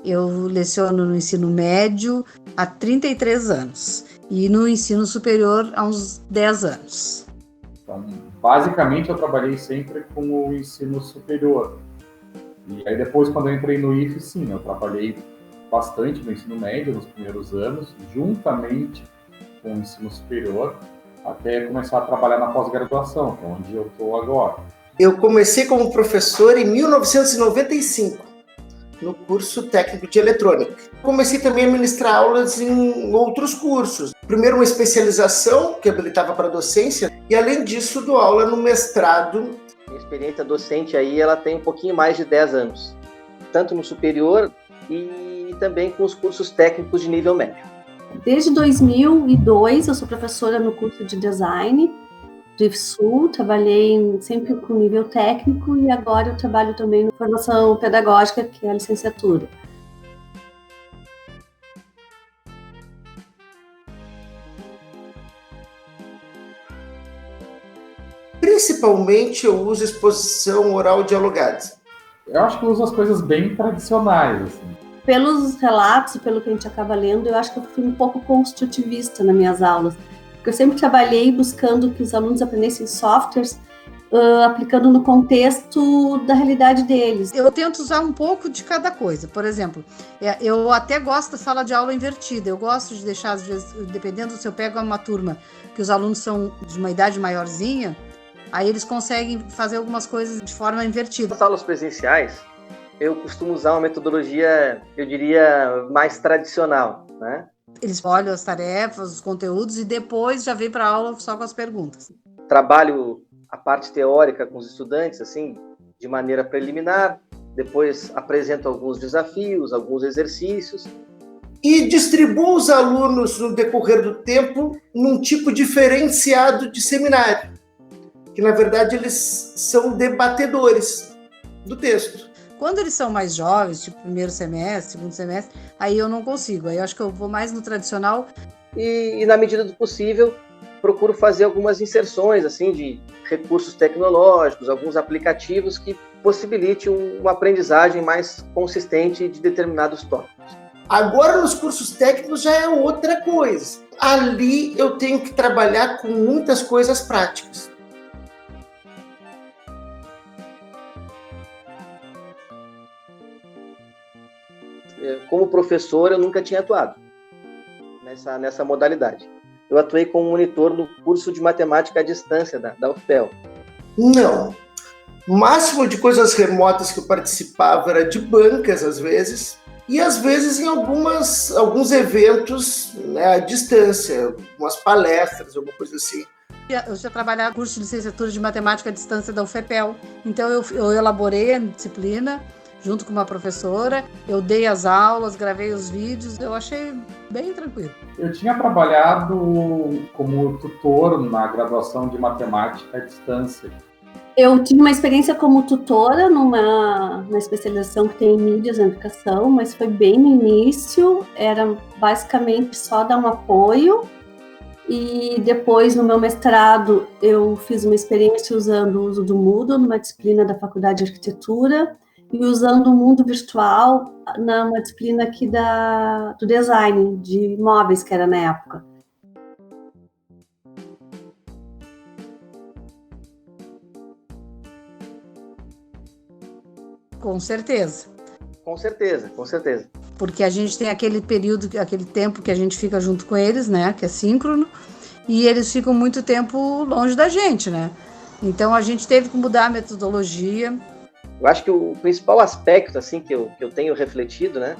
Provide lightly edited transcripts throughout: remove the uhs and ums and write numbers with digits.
Eu leciono no ensino médio há 33 anos e no ensino superior há uns 10 anos. Então, basicamente, eu trabalhei sempre com o ensino superior. E aí depois, quando eu entrei no IFE, sim, eu trabalhei bastante no ensino médio nos primeiros anos, juntamente com o ensino superior, até começar a trabalhar na pós-graduação, que é onde eu estou agora. Eu comecei como professor em 1995. No curso técnico de eletrônica. Comecei também a ministrar aulas em outros cursos. Primeiro uma especialização, que habilitava para docência, e além disso dou aula no mestrado. Minha experiência docente aí, ela tem um pouquinho mais de 10 anos, tanto no superior e também com os cursos técnicos de nível médio. Desde 2002 eu sou professora no curso de design do IFSU, trabalhei sempre com nível técnico e agora eu trabalho também na formação pedagógica, que é a licenciatura. Principalmente eu uso exposição oral dialogada. Eu acho que eu uso as coisas bem tradicionais, assim. Pelos relatos e pelo que a gente acaba lendo, eu acho que eu fui um pouco construtivista nas minhas aulas. Porque eu sempre trabalhei buscando que os alunos aprendessem softwares, aplicando no contexto da realidade deles. Eu tento usar um pouco de cada coisa. Por exemplo, eu até gosto da sala de aula invertida. Eu gosto de deixar, às vezes, dependendo se eu pego uma turma que os alunos são de uma idade maiorzinha, aí eles conseguem fazer algumas coisas de forma invertida. Nas aulas presenciais, eu costumo usar uma metodologia, eu diria, mais tradicional, né? Eles olham as tarefas, os conteúdos e depois já vem para a aula só com as perguntas. Trabalho a parte teórica com os estudantes, assim, de maneira preliminar, depois apresento alguns desafios, alguns exercícios. E distribuo os alunos no decorrer do tempo num tipo diferenciado de seminário, que na verdade eles são debatedores do texto. Quando eles são mais jovens, tipo primeiro semestre, segundo semestre, aí eu não consigo. Aí eu acho que eu vou mais no tradicional. E na medida do possível, procuro fazer algumas inserções assim, de recursos tecnológicos, alguns aplicativos que possibilitem uma aprendizagem mais consistente de determinados tópicos. Agora, nos cursos técnicos já é outra coisa. Ali eu tenho que trabalhar com muitas coisas práticas. Como professor, eu nunca tinha atuado nessa modalidade. Eu atuei como monitor no curso de matemática à distância da UFPEL. Não. O máximo de coisas remotas que eu participava era de bancas, às vezes, e às vezes em alguns eventos, né, à distância, umas palestras, alguma coisa assim. Eu já trabalhava no curso de licenciatura de matemática à distância da UFPEL, então eu elaborei a disciplina junto com uma professora, eu dei as aulas, gravei os vídeos, eu achei bem tranquilo. Eu tinha trabalhado como tutor na graduação de matemática à distância. Eu tive uma experiência como tutora numa especialização que tem em mídias na educação, mas foi bem no início, era basicamente só dar um apoio. E depois, no meu mestrado, eu fiz uma experiência usando o uso do Moodle numa disciplina da Faculdade de Arquitetura e usando o mundo virtual numa disciplina aqui do design de móveis, que era na época. Com certeza. Com certeza, com certeza. Porque a gente tem aquele período, aquele tempo que a gente fica junto com eles, né, que é síncrono, e eles ficam muito tempo longe da gente, né? Então a gente teve que mudar a metodologia. Eu acho que o principal aspecto assim que eu tenho refletido, né,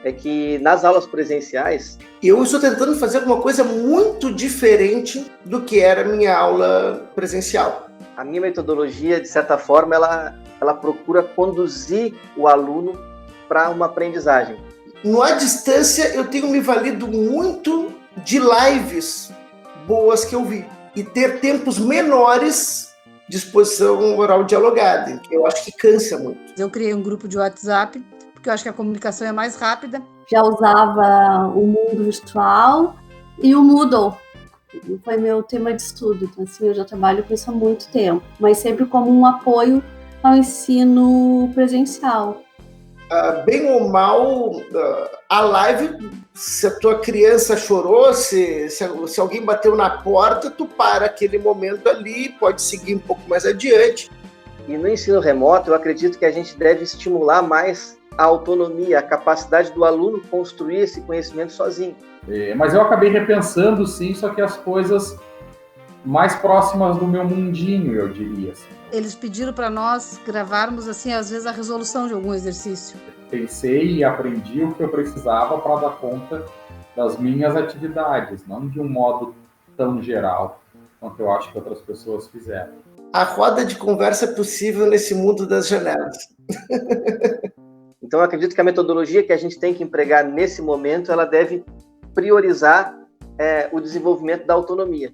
é que nas aulas presenciais eu estou tentando fazer alguma coisa muito diferente do que era a minha aula presencial. A minha metodologia, de certa forma, ela procura conduzir o aluno para uma aprendizagem. No à distância, eu tenho me valido muito de lives boas que eu vi e ter tempos menores de exposição oral dialogada, que eu acho que cansa muito. Eu criei um grupo de WhatsApp, porque eu acho que a comunicação é mais rápida. Já usava o mundo virtual e o Moodle. Foi meu tema de estudo, então assim, eu já trabalho com isso há muito tempo, mas sempre como um apoio ao ensino presencial. Bem ou mal, a live, se a tua criança chorou, se alguém bateu na porta, tu para aquele momento ali, pode seguir um pouco mais adiante. E no ensino remoto, eu acredito que a gente deve estimular mais a autonomia, a capacidade do aluno construir esse conhecimento sozinho. Mas eu acabei repensando, sim, só que as coisas mais próximas do meu mundinho, eu diria. Assim. Eles pediram para nós gravarmos, assim, às vezes a resolução de algum exercício. Pensei e aprendi o que eu precisava para dar conta das minhas atividades, não de um modo tão geral quanto eu acho que outras pessoas fizeram. A roda de conversa é possível nesse mundo das janelas. Então, eu acredito que a metodologia que a gente tem que empregar nesse momento, ela deve priorizar o desenvolvimento da autonomia.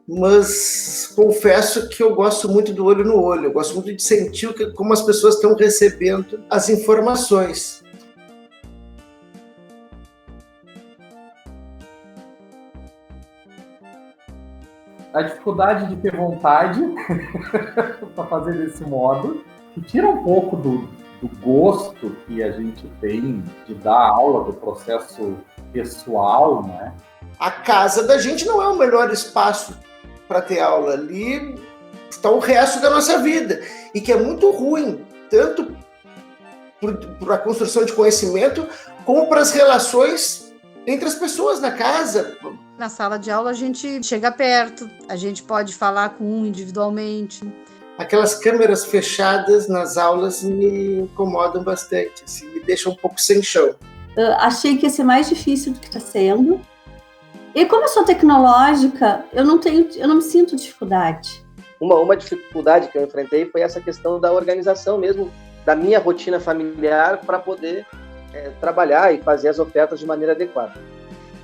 Mas confesso que eu gosto muito do olho no olho, eu gosto muito de sentir como as pessoas estão recebendo as informações. A dificuldade de ter vontade para fazer desse modo, que tira um pouco do gosto que a gente tem de dar aula, do processo pessoal, né? A casa da gente não é o melhor espaço para ter aula. Ali está o resto da nossa vida. E que é muito ruim, tanto para a construção de conhecimento, como para as relações entre as pessoas na casa. Na sala de aula a gente chega perto, a gente pode falar com um individualmente. Aquelas câmeras fechadas nas aulas me incomodam bastante, assim, me deixam um pouco sem chão. Achei que ia ser mais difícil do que está sendo. E como eu sou tecnológica, eu não me sinto dificuldade. Uma dificuldade que eu enfrentei foi essa questão da organização mesmo, da minha rotina familiar para poder trabalhar e fazer as ofertas de maneira adequada.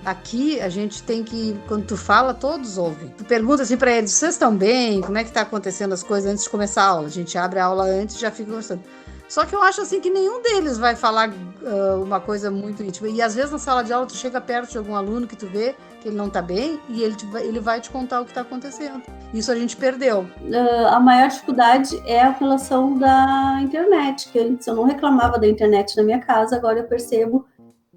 Aqui a gente tem que, quando tu fala, todos ouvem. Tu pergunta assim para eles, vocês estão bem? Como é que tá acontecendo as coisas antes de começar a aula? A gente abre a aula antes e já fica conversando. Só que eu acho assim que nenhum deles vai falar uma coisa muito íntima. E às vezes na sala de aula tu chega perto de algum aluno que tu vê que ele não tá bem e ele vai te contar o que tá acontecendo. Isso a gente perdeu. A maior dificuldade é a relação da internet, que antes eu não reclamava da internet na minha casa, agora eu percebo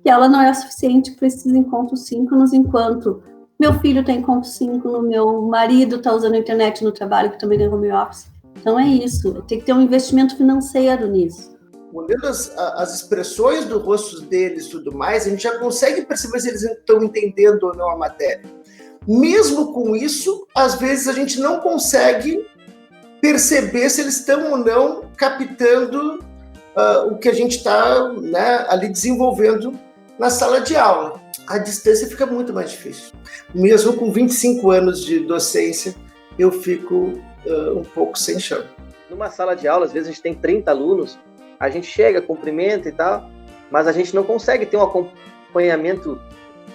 que ela não é o suficiente para esses encontros síncronos, enquanto meu filho tem encontro síncrono, meu marido está usando a internet no trabalho, que também é home office. Então é isso, tem que ter um investimento financeiro nisso. Olhando as expressões do rosto deles e tudo mais, a gente já consegue perceber se eles estão entendendo ou não a matéria. Mesmo com isso, às vezes a gente não consegue perceber se eles estão ou não captando o que a gente está, né, ali desenvolvendo na sala de aula. A distância fica muito mais difícil. Mesmo com 25 anos de docência, eu fico um pouco sem chão. Numa sala de aula, às vezes a gente tem 30 alunos, a gente chega, cumprimenta e tal, mas a gente não consegue ter um acompanhamento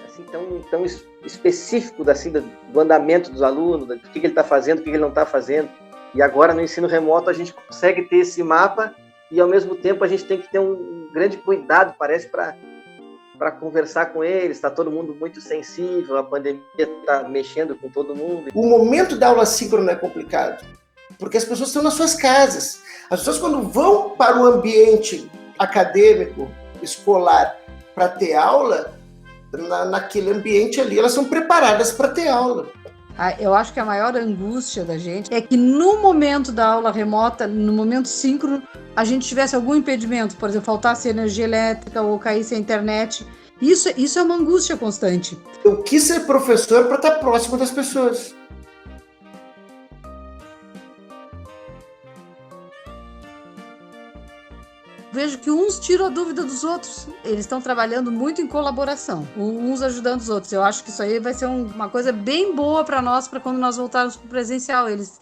assim, tão específico assim, do andamento dos alunos, do que ele está fazendo, o que ele não está fazendo. E agora, no ensino remoto, a gente consegue ter esse mapa e, ao mesmo tempo, a gente tem que ter um grande cuidado, parece, para conversar com eles. Está todo mundo muito sensível, a pandemia está mexendo com todo mundo. O momento da aula síncrona é complicado, porque as pessoas estão nas suas casas. As pessoas, quando vão para o ambiente acadêmico, escolar, para ter aula, naquele ambiente ali, elas são preparadas para ter aula. Eu acho que a maior angústia da gente é que no momento da aula remota, no momento síncrono, a gente tivesse algum impedimento, por exemplo, faltasse energia elétrica ou caísse a internet. Isso é uma angústia constante. Eu quis ser professor para estar próximo das pessoas. vejo que uns tiram a dúvida dos outros. Eles estão trabalhando muito em colaboração, uns ajudando os outros. Eu acho que isso aí vai ser uma coisa bem boa para nós, para quando nós voltarmos para o presencial, eles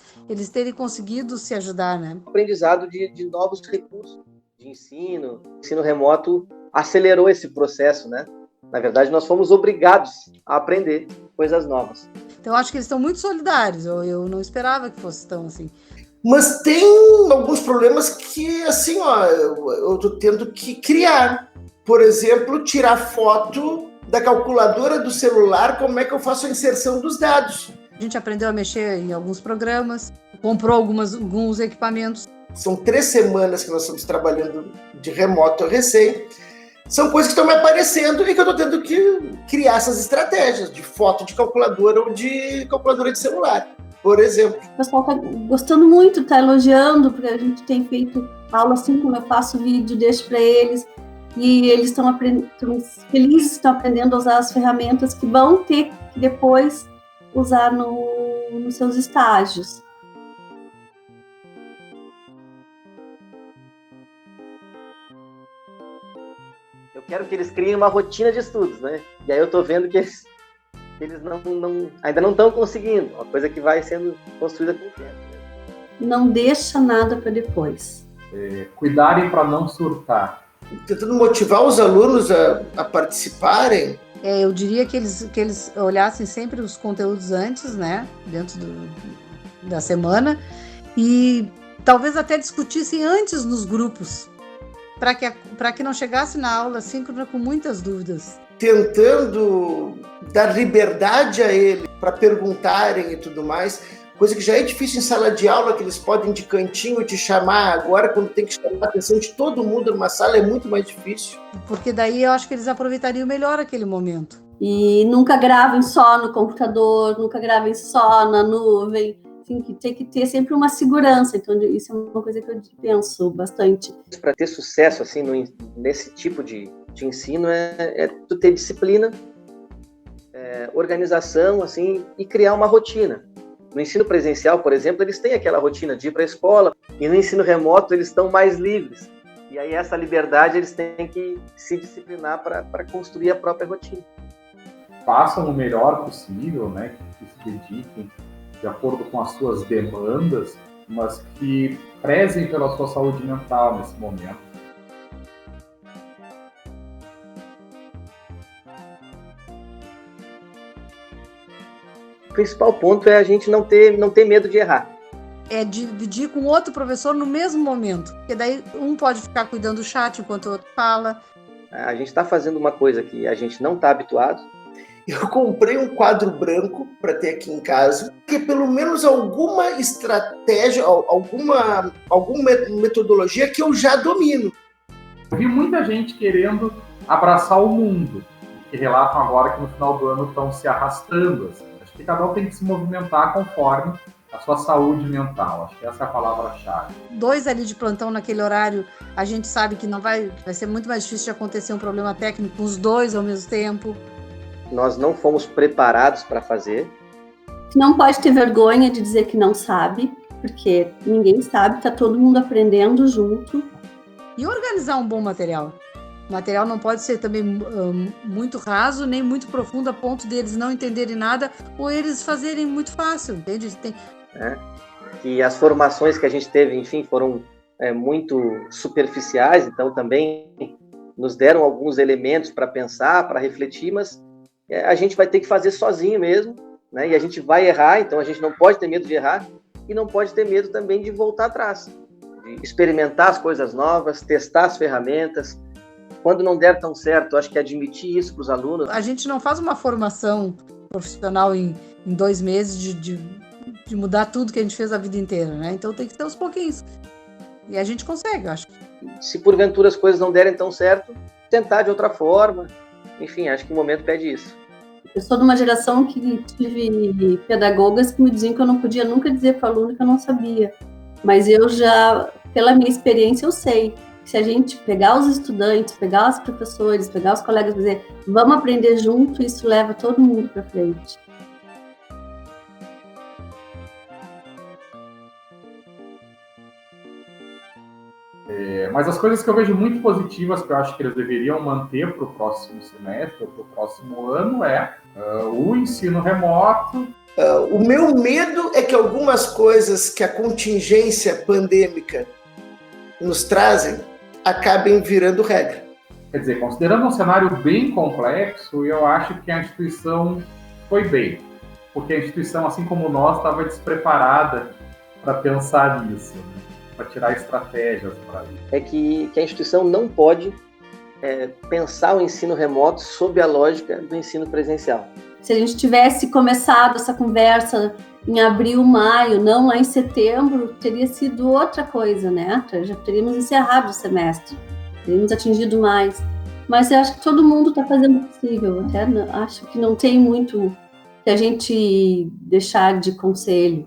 terem conseguido se ajudar, né? Aprendizado de novos recursos de ensino remoto acelerou esse processo, né? Na verdade, nós fomos obrigados a aprender coisas novas. Então, eu acho que eles estão muito solidários. Eu não esperava que fosse tão assim. Mas tem alguns problemas que, assim, ó, eu tô tendo que criar. Por exemplo, tirar foto da calculadora do celular, como é que eu faço a inserção dos dados. A gente aprendeu a mexer em alguns programas, comprou alguns equipamentos. São 3 semanas que nós estamos trabalhando de remoto recém. São coisas que estão me aparecendo e que eu estou tendo que criar essas estratégias de foto de calculadora ou de calculadora de celular, por exemplo. O pessoal está gostando muito, está elogiando, porque a gente tem feito aula assim como eu faço vídeo, deixo para eles, e eles estão felizes, estão aprendendo a usar as ferramentas que vão ter que depois usar nos seus estágios. Eu quero que eles criem uma rotina de estudos, né? E aí eu estou vendo que eles ainda não estão conseguindo. Uma coisa que vai sendo construída com o tempo. Não deixa nada para depois. Cuidarem para não surtar. Tentando motivar os alunos a participarem. Eu diria que eles olhassem sempre os conteúdos antes, né? Dentro da semana. E talvez até discutissem antes nos grupos. Para que não chegasse na aula síncrona com muitas dúvidas. Tentando dar liberdade a ele para perguntarem e tudo mais, coisa que já é difícil em sala de aula, que eles podem de cantinho te chamar. Agora, quando tem que chamar a atenção de todo mundo numa sala, é muito mais difícil. Porque daí eu acho que eles aproveitariam melhor aquele momento. E nunca gravem só no computador, nunca gravem só na nuvem. Tem que ter sempre uma segurança. Então, isso é uma coisa que eu penso bastante. Para ter sucesso assim, nesse tipo de ensino é tu ter disciplina, organização assim, e criar uma rotina. No ensino presencial, por exemplo, eles têm aquela rotina de ir para a escola, e no ensino remoto eles estão mais livres. E aí essa liberdade eles têm que se disciplinar para construir a própria rotina. Façam o melhor possível, né? Que se dediquem de acordo com as suas demandas, mas que prezem pela sua saúde mental nesse momento. O principal ponto é a gente não ter medo de errar. É dividir com outro professor no mesmo momento, porque daí um pode ficar cuidando do chat enquanto o outro fala. A gente está fazendo uma coisa que a gente não está habituado. Eu comprei um quadro branco para ter aqui em casa, que pelo menos alguma estratégia, alguma metodologia que eu já domino. Eu vi muita gente querendo abraçar o mundo, que relatam agora que no final do ano estão se arrastando. Assim. Acho que cada um tem que se movimentar conforme a sua saúde mental. Acho que essa é a palavra-chave. 2 ali de plantão naquele horário, a gente sabe que vai ser muito mais difícil de acontecer um problema técnico com os 2 ao mesmo tempo. Nós não fomos preparados para fazer. Não pode ter vergonha de dizer que não sabe, porque ninguém sabe, está todo mundo aprendendo junto. E organizar um bom material. O material não pode ser também muito raso, nem muito profundo a ponto deles não entenderem nada ou eles fazerem muito fácil, entende? E as formações que a gente teve, enfim, foram muito superficiais, então também nos deram alguns elementos para pensar, para refletir, mas a gente vai ter que fazer sozinho mesmo, né? E a gente vai errar, então a gente não pode ter medo de errar e não pode ter medo também de voltar atrás, de experimentar as coisas novas, testar as ferramentas. Quando não der tão certo, acho que admitir isso para os alunos. A gente não faz uma formação profissional em 2 meses de mudar tudo que a gente fez a vida inteira, né? Então tem que ter uns pouquinhos. E a gente consegue, eu acho. Se porventura as coisas não derem tão certo, tentar de outra forma. Enfim, acho que o momento pede isso. Eu sou de uma geração que tive pedagogas que me diziam que eu não podia nunca dizer para o aluno que eu não sabia. Mas eu já, pela minha experiência, eu sei. Se a gente pegar os estudantes, pegar os professores, pegar os colegas e dizer vamos aprender junto, isso leva todo mundo para frente. Mas as coisas que eu vejo muito positivas, que eu acho que eles deveriam manter para o próximo semestre, ou para o próximo ano, o ensino remoto. O meu medo é que algumas coisas que a contingência pandêmica nos trazem acabem virando regra. Quer dizer, considerando um cenário bem complexo, eu acho que a instituição foi bem, porque a instituição, assim como nós, estava despreparada para pensar nisso, para tirar estratégias para isso. É que a instituição não pode pensar o ensino remoto sob a lógica do ensino presencial. Se a gente tivesse começado essa conversa em abril, maio, não lá em setembro, teria sido outra coisa, né? Já teríamos encerrado o semestre, teríamos atingido mais. Mas eu acho que todo mundo está fazendo o possível. Até acho que não tem muito que a gente deixar de conselho.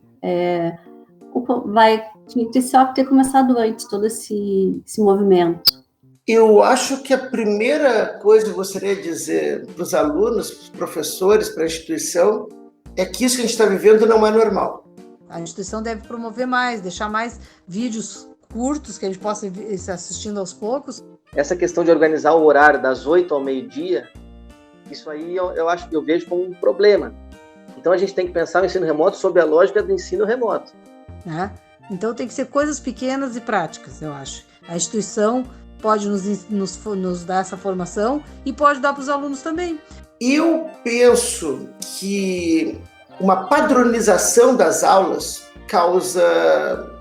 Tinha que só ter começado antes todo esse movimento. Eu acho que a primeira coisa que eu gostaria de dizer para os alunos, para os professores, para a instituição, é que isso que a gente está vivendo não é normal. A instituição deve promover mais, deixar mais vídeos curtos que a gente possa ir assistindo aos poucos. Essa questão de organizar o horário das 8 ao meio-dia, isso aí eu vejo como um problema. Então a gente tem que pensar o ensino remoto sob a lógica do ensino remoto. Então tem que ser coisas pequenas e práticas, eu acho. A instituição pode nos dar essa formação e pode dar para os alunos também. Eu penso que uma padronização das aulas causa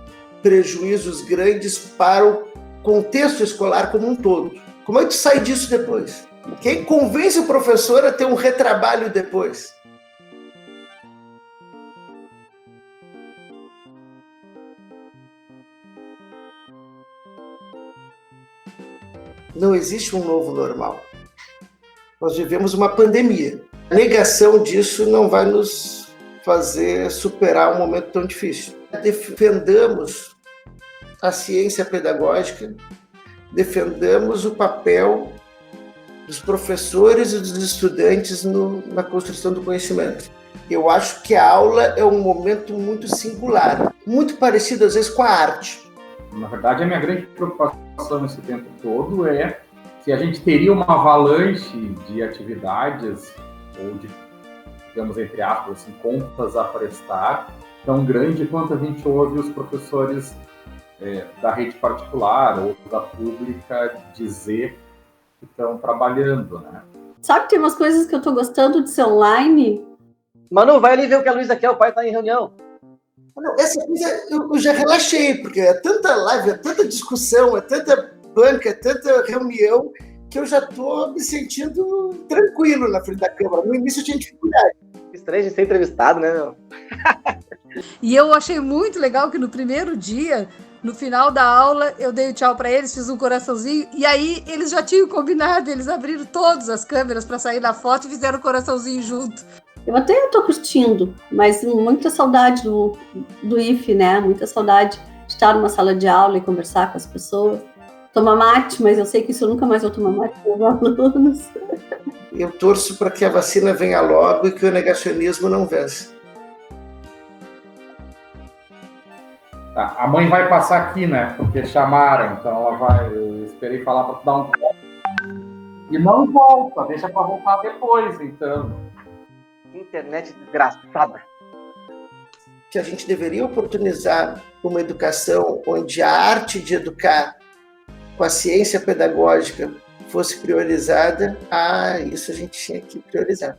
prejuízos grandes para o contexto escolar como um todo. Como é que sai disso depois? Quem convence o professor a ter um retrabalho depois? Não existe um novo normal. Nós vivemos uma pandemia. A negação disso não vai nos fazer superar um momento tão difícil. Defendamos a ciência pedagógica, defendamos o papel dos professores e dos estudantes na construção do conhecimento. Eu acho que a aula é um momento muito singular, muito parecido às vezes com a arte. Na verdade, a minha grande preocupação nesse tempo todo é se a gente teria uma avalanche de atividades ou de, digamos, entre aspas, assim, contas a prestar tão grande quanto a gente ouve os professores da rede particular ou da pública dizer que estão trabalhando, né? Sabe que tem umas coisas que eu estou gostando de ser online? Manu, vai ali ver o que a Luísa quer, o pai está em reunião. Não, essa coisa eu já relaxei, porque é tanta live, é tanta discussão, é tanta banca, é tanta reunião, que eu já estou me sentindo tranquilo na frente da câmera. No início eu tinha dificuldade. Estranho de ser entrevistado, né, meu? E eu achei muito legal que no primeiro dia, no final da aula, eu dei o tchau para eles, fiz um coraçãozinho, e aí eles já tinham combinado, eles abriram todas as câmeras para sair na foto e fizeram o coraçãozinho junto. Eu até estou curtindo, mas muita saudade do IF, né? Muita saudade de estar numa sala de aula e conversar com as pessoas. Tomar mate, mas eu sei que isso eu nunca mais vou tomar mate com os alunos. Eu torço para que a vacina venha logo e que o negacionismo não vença. Tá, a mãe vai passar aqui, né? Porque chamaram, então ela vai... Eu esperei falar para dar um... E não volta, deixa para voltar depois, então... Internet desgraçada. Que a gente deveria oportunizar uma educação onde a arte de educar com a ciência pedagógica fosse priorizada, isso a gente tinha que priorizar.